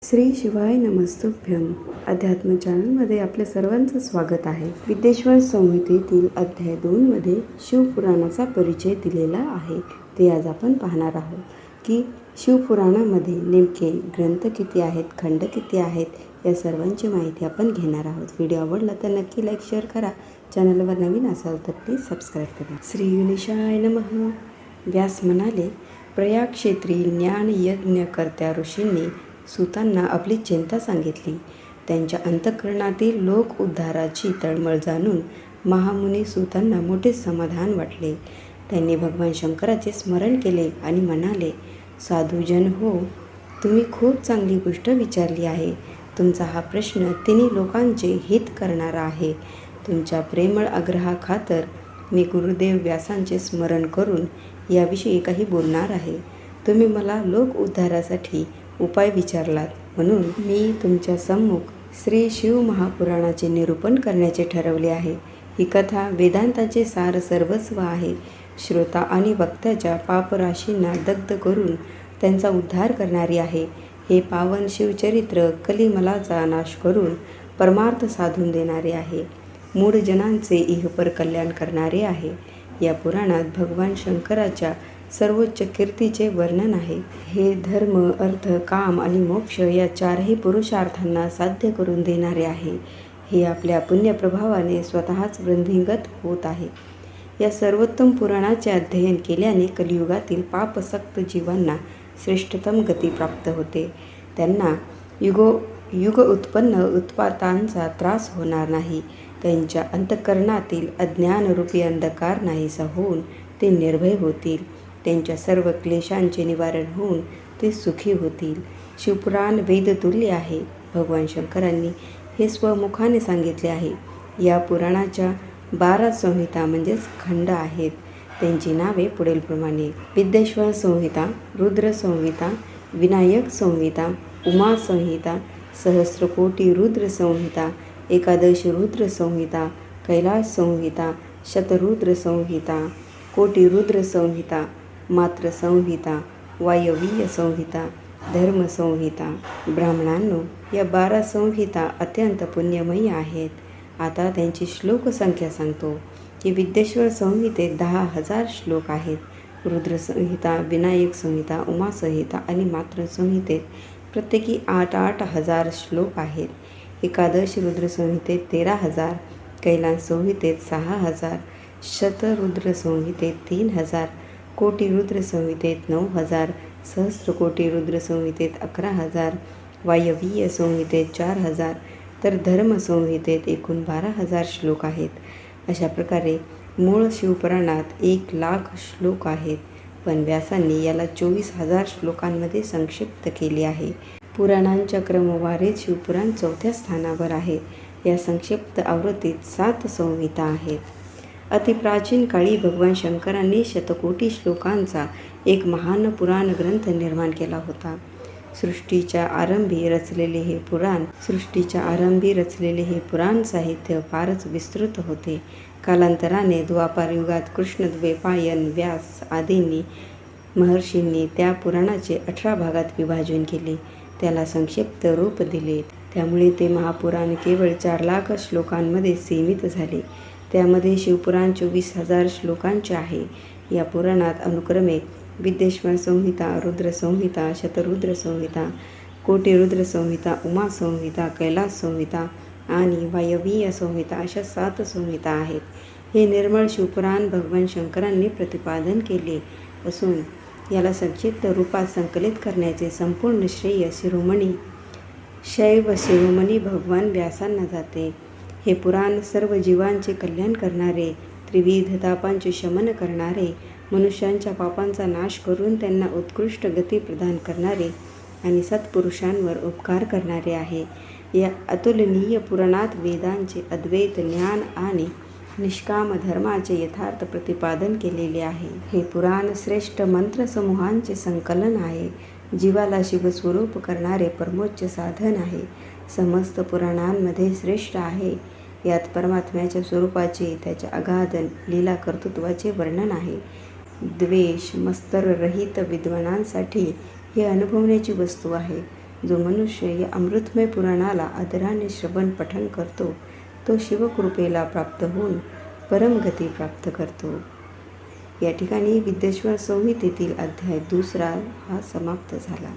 श्री शिवाय नमस्तुभ्यम अध्यात्म चॅनलमध्ये आपल्या सर्वांचं स्वागत आहे. विद्येश्वर संहितेतील अध्याय 2 मध्ये शिवपुराणाचा परिचय दिलेला आहे. ते आज आपण पाहणार आहोत की शिवपुराणामध्ये नेमके ग्रंथ किती आहेत, खंड किती आहेत, या सर्वांची माहिती आपण घेणार आहोत. व्हिडिओ आवडला तर नक्की लाईक शेअर करा. चॅनलवर नवीन असाल तर प्लीज सबस्क्राईब करा. श्री गणेशाय नमः. व्यास म्हणाले, प्रयाग क्षेत्री ज्ञान यज्ञ कर्त्या ऋषींनी सूतांना आपली चिंता सांगितली. त्यांच्या अंतःकरणातील लोक उद्धाराची तळमळ जाणून महामुनी सूतांना मोठे समाधान वाटले. त्यांनी भगवान शंकराचे स्मरण केले आणि म्हणाले, साधुजन हो, तुम्ही खूप चांगली गोष्ट विचारली आहे. तुमचा हा प्रश्न तिन्ही लोकांचे हित करणारा आहे. तुमच्या प्रेमळ आग्रहाखातर मी गुरुदेव व्यासांचे स्मरण करून याविषयी काही बोलणार आहे. तुम्ही मला लोक उद्धारासाठी उपाय विचारलात, म्हणून मी तुमच्या सम्मुख श्री शिव महापुराणाचे निरूपण करण्याचे ठरवले आहे. ही कथा वेदांताचे सार सर्वस्व आहे. श्रोता आणि वक्त्याच्या पापराशींना दग्ध करून त्यांचा उद्धार करणारी आहे. हे पावन शिवचरित्र कलिमलाचा नाश करून परमार्थ साधून देणारे आहे. मूढ जनांचे इहपर कल्याण करणारे आहे. या पुराणात भगवान शंकराच्या सर्वोच्च कीर्तीचे वर्णन आहे. हे धर्म, अर्थ, काम आणि मोक्ष या चारही पुरुषार्थांना साध्य करून देणारे आहे. हे आपल्या पुण्यप्रभावाने स्वतःच वृद्धिंगत होत आहे. या सर्वोत्तम पुराणाचे अध्ययन केल्याने कलियुगातील पापसक्त जीवांना श्रेष्ठतम गती प्राप्त होते. त्यांना युग उत्पन्न उत्पातांचा त्रास होणार नाही. त्यांच्या अंतःकरणातील अज्ञानरूपी अंधकार नाहीसा होऊन ते निर्भय होतील. त्यांच्या सर्व क्लेशांचे निवारण होऊन ते सुखी होतील. शिवपुराण वेदतुल्य आहे. भगवान शंकरांनी हे स्वमुखाने सांगितले आहे. या पुराणाच्या 12 संहिता म्हणजेच खंड आहेत. त्यांची नावे पुढीलप्रमाणे: विद्येश्वर संहिता, रुद्र संहिता, विनायक संहिता, उमा संहिता, सहस्रकोटी रुद्र संहिता, एकादश रुद्र संहिता, कैलास संहिता, शतरुद्र संहिता, कोटी रुद्र संहिता, मात्र संहिता, वायवीय संहिता, धर्म संहिता. ब्राह्मणांनो, या 12 संहिता अत्यंत पुण्यमयी आहेत. आता त्यांची श्लोक संख्या सांगतो की विद्येश्वर संहितेत 10,000 श्लोक आहेत. रुद्र संहिता, विनायक संहिता, उमा संहिता आणि मात्र संहितेत प्रत्येकी 8,000 श्लोक आहेत. एकादश रुद्र संहितेत 13,000, कैलास संहितेत 6,000, शतरुद्र संहितेत 3,000, कोटी रुद्र संहितेत 9,000, सहस्रकोटी रुद्र संहितेत 11,000, वायवीय संहितेत 4,000, तर धर्म संहितेत एकूण 12,000 श्लोक आहेत. अशा प्रकारे मूळ शिवपुराणात 1,00,000 श्लोक आहेत, पण व्यासांनी याला 24,000 श्लोकांमध्ये संक्षिप्त केले आहे. पुराणांच्या क्रमवारीत शिवपुराण 4थ्या स्थानावर आहे. या संक्षिप्त आवृत्तीत 7 संहिता आहेत. अतिप्राचीन काळी भगवान शंकरांनी शतकोटी श्लोकांचा एक महान पुराण ग्रंथ निर्माण केला होता. सृष्टीच्या आरंभी रचलेले हे पुराण साहित्य फारच विस्तृत होते. कालांतराने द्वापार युगात कृष्णद्वैपायन, व्यास आदींनी महर्षींनी त्या पुराणाचे 18 भागात विभाजन केले. त्याला संक्षिप्त रूप दिले. त्यामुळे ते महापुराण केवळ 4,00,000 श्लोकांमध्ये सीमित झाले. त्यामध्ये शिवपुराण 24,000 श्लोकांचे आहे. या पुराणात अनुक्रमे विद्येश्वर संहिता, रुद्र संहिता, शतरुद्र संहिता, कोटी रुद्र संहिता, उमा संहिता, कैलास संहिता आणि वायवीय संहिता अशा 7 संहिता आहेत. हे निर्मळ शिवपुराण भगवान शंकरांनी प्रतिपादन केले असून याला संक्षिप्त रूपात संकलित करण्याचे संपूर्ण श्रेय शैव शिरोमणी भगवान व्यासांना जाते. हे पुराण सर्व जीवांचे कल्याण करणारे, त्रिविध तापांचे शमन करणारे, मनुष्यांच्या पापांचा नाश करून त्यांना उत्कृष्ट गती प्रदान करणारे आणि सत्पुरुषांवर उपकार करणारे आहे. या अतुलनीय पुराणात वेदांचे अद्वैत ज्ञान आणि निष्काम धर्माचे यथार्थ प्रतिपादन केलेले आहे. हे पुराण श्रेष्ठ मंत्रसमूहांचे संकलन आहे. जीवाला शिवस्वरूप करणारे परमोच्च साधन आहे. समस्त पुराणांमध्ये श्रेष्ठ आहे. यात परमात्म्याच्या स्वरूपाचे, त्याच्या अगाध लीला कर्तृत्वाचे वर्णन आहे. द्वेष मत्सररहित विद्वानांसाठी हे अनुभवण्याची वस्तू आहे. जो मनुष्य या अमृतमय पुराणाला आदराने श्रवण पठण करतो तो शिवकृपेला प्राप्त होऊन परमगती प्राप्त करतो. या ठिकाणी विद्येश्वर संहितेतील अध्याय 2 हा समाप्त झाला.